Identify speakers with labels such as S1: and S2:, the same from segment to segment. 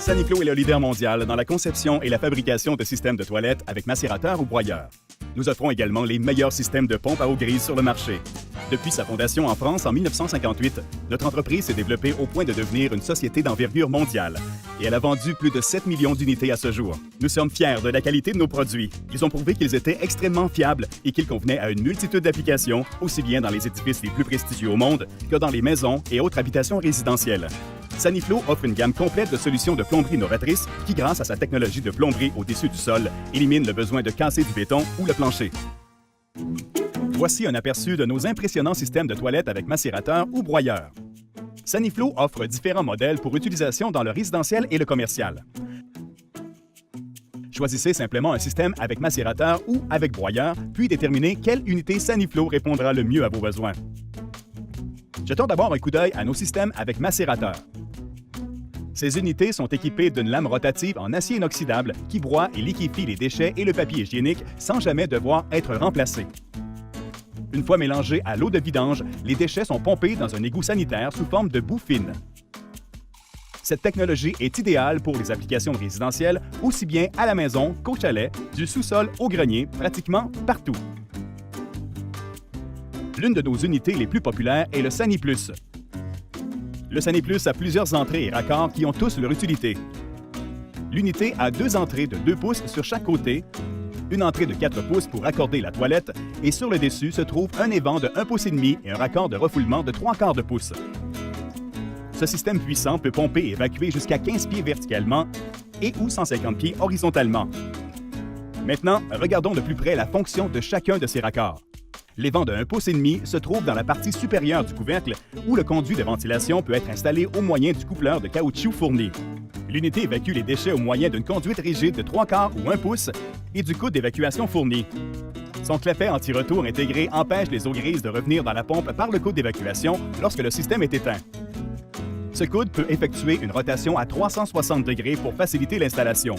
S1: Saniflo est le leader mondial dans la conception et la fabrication de systèmes de toilettes avec macérateur ou broyeur. Nous offrons également les meilleurs systèmes de pompe à eau grise sur le marché. Depuis sa fondation en France en 1958, notre entreprise s'est développée au point de devenir une société d'envergure mondiale et elle a vendu plus de 7 millions d'unités à ce jour. Nous sommes fiers de la qualité de nos produits. Ils ont prouvé qu'ils étaient extrêmement fiables et qu'ils convenaient à une multitude d'applications, aussi bien dans les édifices les plus prestigieux au monde que dans les maisons et autres habitations résidentielles. Saniflo offre une gamme complète de solutions de plomberie novatrices qui, grâce à sa technologie de plomberie au-dessus du sol, élimine le besoin de casser du béton ou le plancher. Voici un aperçu de nos impressionnants systèmes de toilettes avec macérateur ou broyeur. Saniflo offre différents modèles pour utilisation dans le résidentiel et le commercial. Choisissez simplement un système avec macérateur ou avec broyeur, puis déterminez quelle unité Saniflo répondra le mieux à vos besoins. Jetons d'abord un coup d'œil à nos systèmes avec macérateur. Ces unités sont équipées d'une lame rotative en acier inoxydable qui broie et liquéfie les déchets et le papier hygiénique sans jamais devoir être remplacés. Une fois mélangés à l'eau de vidange, les déchets sont pompés dans un égout sanitaire sous forme de boue fine. Cette technologie est idéale pour les applications résidentielles, aussi bien à la maison qu'au chalet, du sous-sol au grenier, pratiquement partout. L'une de nos unités les plus populaires est le SaniPlus. Le SaniPlus a plusieurs entrées et raccords qui ont tous leur utilité. L'unité a deux entrées de 2 pouces sur chaque côté, une entrée de 4 pouces pour raccorder la toilette et sur le dessus se trouve un évent de 1,5 pouce et un raccord de refoulement de 3/4 de pouce. Ce système puissant peut pomper et évacuer jusqu'à 15 pieds verticalement et ou 150 pieds horizontalement. Maintenant, regardons de plus près la fonction de chacun de ces raccords. L'évent de 1,5 pouce se trouve dans la partie supérieure du couvercle où le conduit de ventilation peut être installé au moyen du coupleur de caoutchouc fourni. L'unité évacue les déchets au moyen d'une conduite rigide de 3/4 ou 1 pouce et du coude d'évacuation fourni. Son clapet anti-retour intégré empêche les eaux grises de revenir dans la pompe par le coude d'évacuation lorsque le système est éteint. Ce coude peut effectuer une rotation à 360 degrés pour faciliter l'installation.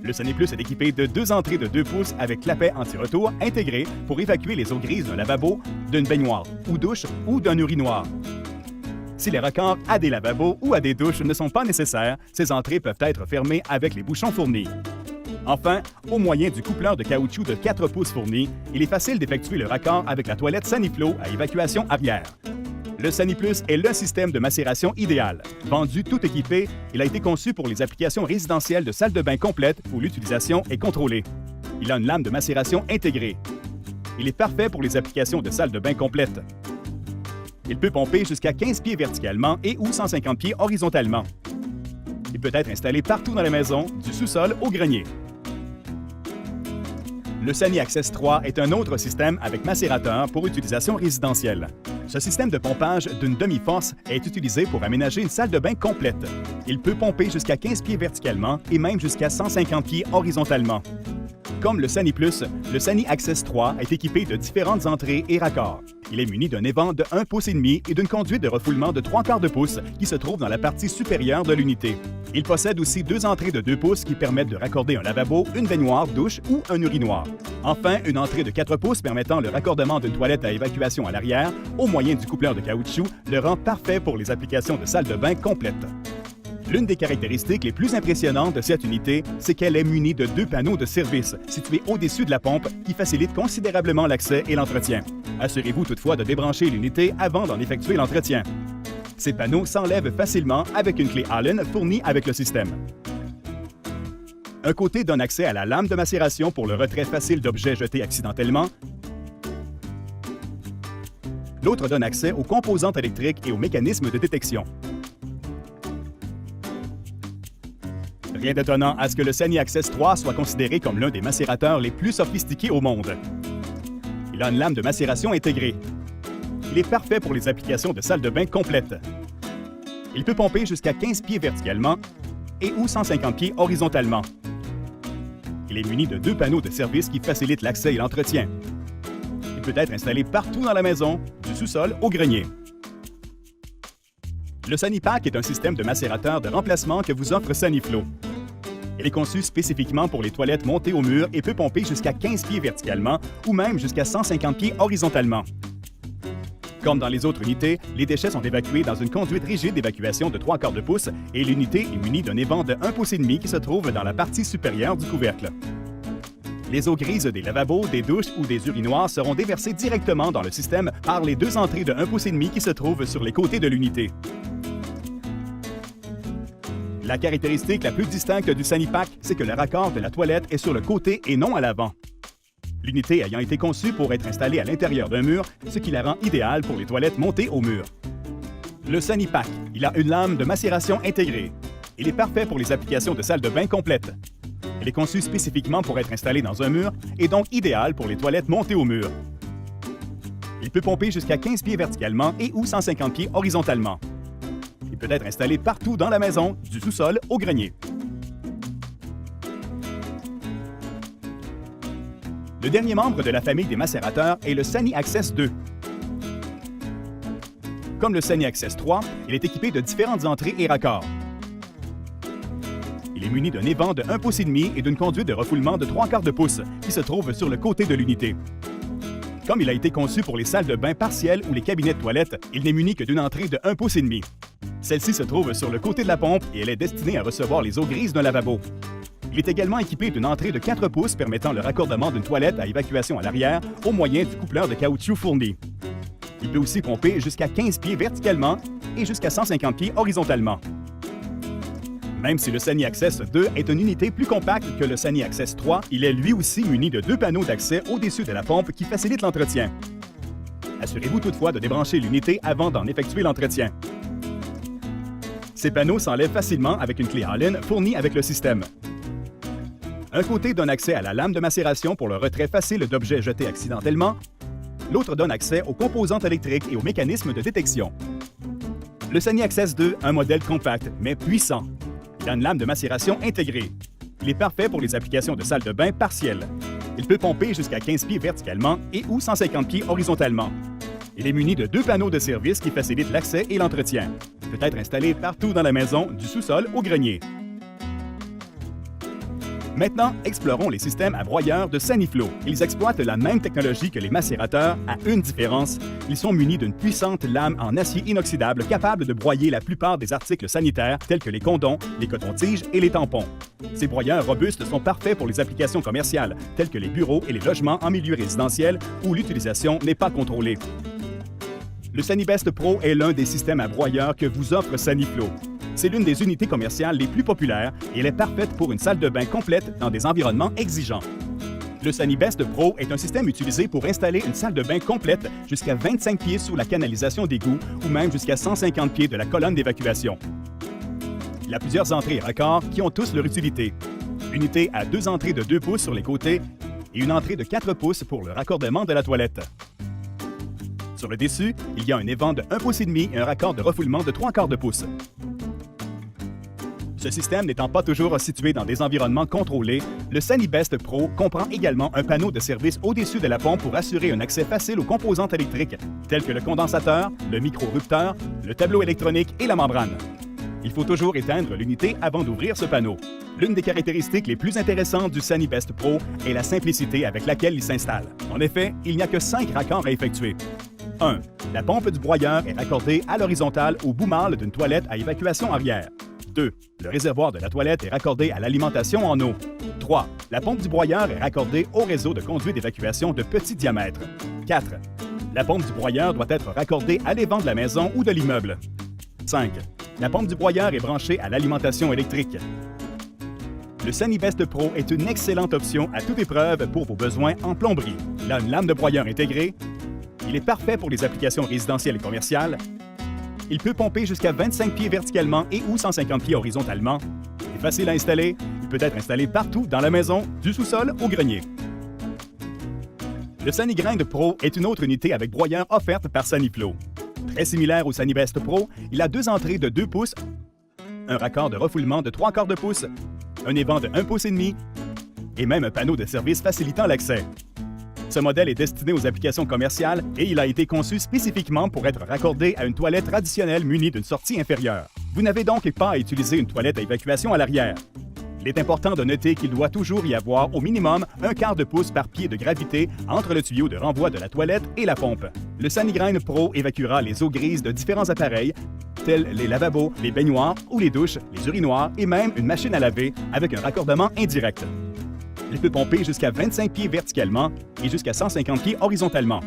S1: Le SaniPlus est équipé de 2 entrées de 2 pouces avec clapet anti-retour intégré pour évacuer les eaux grises d'un lavabo, d'une baignoire ou douche ou d'un urinoir. Si les raccords à des lavabos ou à des douches ne sont pas nécessaires, ces entrées peuvent être fermées avec les bouchons fournis. Enfin, au moyen du coupleur de caoutchouc de 4 pouces fourni, il est facile d'effectuer le raccord avec la toilette Saniflo à évacuation arrière. Le SaniPlus est le système de macération idéal. Vendu tout équipé, il a été conçu pour les applications résidentielles de salle de bain complète où l'utilisation est contrôlée. Il a une lame de macération intégrée. Il est parfait pour les applications de salle de bain complète. Il peut pomper jusqu'à 15 pieds verticalement et ou 150 pieds horizontalement. Il peut être installé partout dans la maison, du sous-sol au grenier. Le SaniAccess 3 est un autre système avec macérateur pour utilisation résidentielle. Ce système de pompage d'une demi-force est utilisé pour aménager une salle de bain complète. Il peut pomper jusqu'à 15 pieds verticalement et même jusqu'à 150 pieds horizontalement. Comme le SaniPlus, le SaniAccess 3 est équipé de différentes entrées et raccords. Il est muni d'un évent de 1,5 pouce et d'une conduite de refoulement de 3/4 de pouce qui se trouve dans la partie supérieure de l'unité. Il possède aussi 2 entrées de 2 pouces qui permettent de raccorder un lavabo, une baignoire, douche ou un urinoir. Enfin, une entrée de 4 pouces permettant le raccordement d'une toilette à évacuation à l'arrière au moyen du coupleur de caoutchouc le rend parfait pour les applications de salle de bain complète. L'une des caractéristiques les plus impressionnantes de cette unité, c'est qu'elle est munie de 2 panneaux de service situés au-dessus de la pompe qui facilitent considérablement l'accès et l'entretien. Assurez-vous toutefois de débrancher l'unité avant d'en effectuer l'entretien. Ces panneaux s'enlèvent facilement avec une clé Allen fournie avec le système. Un côté donne accès à la lame de macération pour le retrait facile d'objets jetés accidentellement. L'autre donne accès aux composantes électriques et aux mécanismes de détection. Rien d'étonnant à ce que le SaniAccess 3 soit considéré comme l'un des macérateurs les plus sophistiqués au monde. Il a une lame de macération intégrée. Il est parfait pour les applications de salle de bain complète. Il peut pomper jusqu'à 15 pieds verticalement et ou 150 pieds horizontalement. Il est muni de 2 panneaux de service qui facilitent l'accès et l'entretien. Il peut être installé partout dans la maison, du sous-sol au grenier. Le SaniPack est un système de macérateur de remplacement que vous offre Saniflo. Il est conçu spécifiquement pour les toilettes montées au mur et peut pomper jusqu'à 15 pieds verticalement ou même jusqu'à 150 pieds horizontalement. Comme dans les autres unités, les déchets sont évacués dans une conduite rigide d'évacuation de 3/4 de pouce et l'unité est munie d'un évent de 1,5 pouce qui se trouve dans la partie supérieure du couvercle. Les eaux grises des lavabos, des douches ou des urinoirs seront déversées directement dans le système par les 2 entrées de 1,5 pouce qui se trouvent sur les côtés de l'unité. La caractéristique la plus distincte du Sanipack, c'est que le raccord de la toilette est sur le côté et non à l'avant. L'unité ayant été conçue pour être installée à l'intérieur d'un mur, ce qui la rend idéale pour les toilettes montées au mur. Le Sanipack, il a une lame de macération intégrée. Il est parfait pour les applications de salle de bain complète. Elle est conçue spécifiquement pour être installée dans un mur et donc idéale pour les toilettes montées au mur. Il peut pomper jusqu'à 15 pieds verticalement et ou 150 pieds horizontalement. Il peut être installé partout dans la maison, du sous-sol au grenier. Le dernier membre de la famille des macérateurs est le Sani Access 2. Comme le Sani Access 3, il est équipé de différentes entrées et raccords. Il est muni d'un évent de 1,5 pouce et d'une conduite de refoulement de 3/4 de pouce qui se trouve sur le côté de l'unité. Comme il a été conçu pour les salles de bain partielles ou les cabinets de toilette, il n'est muni que d'une entrée de 1,5 pouce. Celle-ci se trouve sur le côté de la pompe et elle est destinée à recevoir les eaux grises d'un lavabo. Il est également équipé d'une entrée de 4 pouces permettant le raccordement d'une toilette à évacuation à l'arrière au moyen du coupleur de caoutchouc fourni. Il peut aussi pomper jusqu'à 15 pieds verticalement et jusqu'à 150 pieds horizontalement. Même si le Sani Access 2 est une unité plus compacte que le Sani Access 3, il est lui aussi muni de 2 panneaux d'accès au-dessus de la pompe qui facilitent l'entretien. Assurez-vous toutefois de débrancher l'unité avant d'en effectuer l'entretien. Ces panneaux s'enlèvent facilement avec une clé Allen fournie avec le système. Un côté donne accès à la lame de macération pour le retrait facile d'objets jetés accidentellement. L'autre donne accès aux composantes électriques et aux mécanismes de détection. Le Sani Access 2 a un modèle compact, mais puissant. Il a une lame de macération intégrée. Il est parfait pour les applications de salle de bain partielles. Il peut pomper jusqu'à 15 pieds verticalement et ou 150 pieds horizontalement. Il est muni de 2 panneaux de service qui facilitent l'accès et l'entretien. Il peut être installé partout dans la maison, du sous-sol au grenier. Maintenant, explorons les systèmes à broyeurs de Saniflo. Ils exploitent la même technologie que les macérateurs, à une différence. Ils sont munis d'une puissante lame en acier inoxydable capable de broyer la plupart des articles sanitaires tels que les condoms, les cotons-tiges et les tampons. Ces broyeurs robustes sont parfaits pour les applications commerciales telles que les bureaux et les logements en milieu résidentiel où l'utilisation n'est pas contrôlée. Le SaniBest Pro est l'un des systèmes à broyeurs que vous offre Saniflo. C'est l'une des unités commerciales les plus populaires et elle est parfaite pour une salle de bain complète dans des environnements exigeants. Le SaniBest Pro est un système utilisé pour installer une salle de bain complète jusqu'à 25 pieds sous la canalisation d'égout ou même jusqu'à 150 pieds de la colonne d'évacuation. Il a plusieurs entrées et raccords qui ont tous leur utilité. L'unité a 2 entrées de 2 pouces sur les côtés et une entrée de 4 pouces pour le raccordement de la toilette. Sur le dessus, il y a un évent de 1,5 pouce et un raccord de refoulement de 3/4 de pouce. Ce système n'étant pas toujours situé dans des environnements contrôlés, le SaniBest Pro comprend également un panneau de service au-dessus de la pompe pour assurer un accès facile aux composantes électriques, telles que le condensateur, le micro-rupteur, le tableau électronique et la membrane. Il faut toujours éteindre l'unité avant d'ouvrir ce panneau. L'une des caractéristiques les plus intéressantes du SaniBest Pro est la simplicité avec laquelle il s'installe. En effet, il n'y a que 5 raccords à effectuer. 1. La pompe du broyeur est raccordée à l'horizontale au bout mâle d'une toilette à évacuation arrière. 2. Le réservoir de la toilette est raccordé à l'alimentation en eau. 3. La pompe du broyeur est raccordée au réseau de conduits d'évacuation de petit diamètre. 4. La pompe du broyeur doit être raccordée à l'évent de la maison ou de l'immeuble. 5. La pompe du broyeur est branchée à l'alimentation électrique. Le SaniBest Pro est une excellente option à toute épreuve pour vos besoins en plomberie. Il a une lame de broyeur intégrée. Il est parfait pour les applications résidentielles et commerciales. Il peut pomper jusqu'à 25 pieds verticalement et ou 150 pieds horizontalement. Il est facile à installer. Il peut être installé partout dans la maison, du sous-sol au grenier. Le SaniGrind Pro est une autre unité avec broyeur offerte par Saniflo. Très similaire au SaniBest Pro, il a 2 entrées de 2 pouces, un raccord de refoulement de 3/4 de pouce, un évent de 1,5 pouce et même un panneau de service facilitant l'accès. Ce modèle est destiné aux applications commerciales et il a été conçu spécifiquement pour être raccordé à une toilette traditionnelle munie d'une sortie inférieure. Vous n'avez donc pas à utiliser une toilette à évacuation à l'arrière. Il est important de noter qu'il doit toujours y avoir au minimum 1/4 de pouce par pied de gravité entre le tuyau de renvoi de la toilette et la pompe. Le Sanigrain Pro évacuera les eaux grises de différents appareils, tels les lavabos, les baignoires ou les douches, les urinoirs et même une machine à laver avec un raccordement indirect. Il peut pomper jusqu'à 25 pieds verticalement et jusqu'à 150 pieds horizontalement.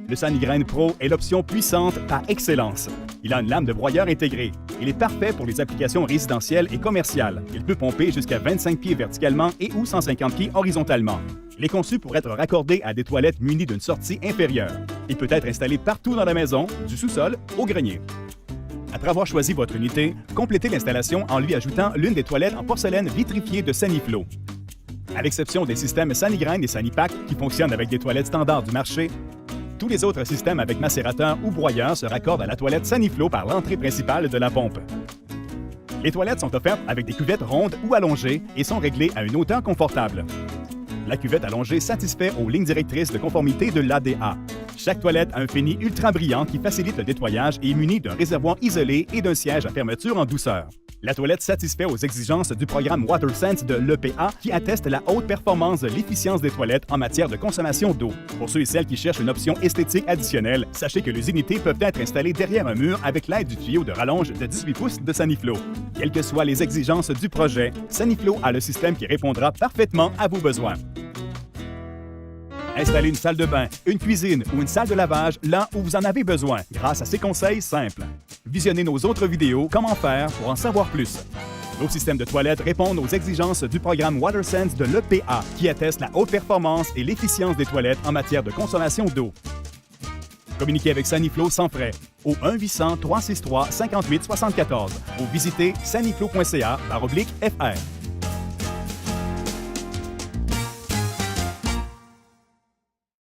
S1: Le Sanigrain Pro est l'option puissante par excellence. Il a une lame de broyeur intégrée. Il est parfait pour les applications résidentielles et commerciales. Il peut pomper jusqu'à 25 pieds verticalement et ou 150 pieds horizontalement. Il est conçu pour être raccordé à des toilettes munies d'une sortie inférieure. Il peut être installé partout dans la maison, du sous-sol au grenier. Après avoir choisi votre unité, complétez l'installation en lui ajoutant l'une des toilettes en porcelaine vitrifiée de Saniflo. À l'exception des systèmes Sanigrain et Sanipack qui fonctionnent avec des toilettes standards du marché, tous les autres systèmes avec macérateur ou broyeur se raccordent à la toilette Saniflo par l'entrée principale de la pompe. Les toilettes sont offertes avec des cuvettes rondes ou allongées et sont réglées à une hauteur confortable. La cuvette allongée satisfait aux lignes directrices de conformité de l'ADA. Chaque toilette a un fini ultra brillant qui facilite le nettoyage et est muni d'un réservoir isolé et d'un siège à fermeture en douceur. La toilette satisfait aux exigences du programme WaterSense de l'EPA qui atteste la haute performance de l'efficience des toilettes en matière de consommation d'eau. Pour ceux et celles qui cherchent une option esthétique additionnelle, sachez que les unités peuvent être installées derrière un mur avec l'aide du tuyau de rallonge de 18 pouces de Saniflo. Quelles que soient les exigences du projet, Saniflo a le système qui répondra parfaitement à vos besoins. Installez une salle de bain, une cuisine ou une salle de lavage là où vous en avez besoin grâce à ces conseils simples. Visionnez nos autres vidéos Comment faire pour en savoir plus. Nos systèmes de toilettes répondent aux exigences du programme WaterSense de l'EPA qui atteste la haute performance et l'efficience des toilettes en matière de consommation d'eau. Communiquez avec Saniflo sans frais au 1-800-363-5874 ou visitez saniflo.ca/fr.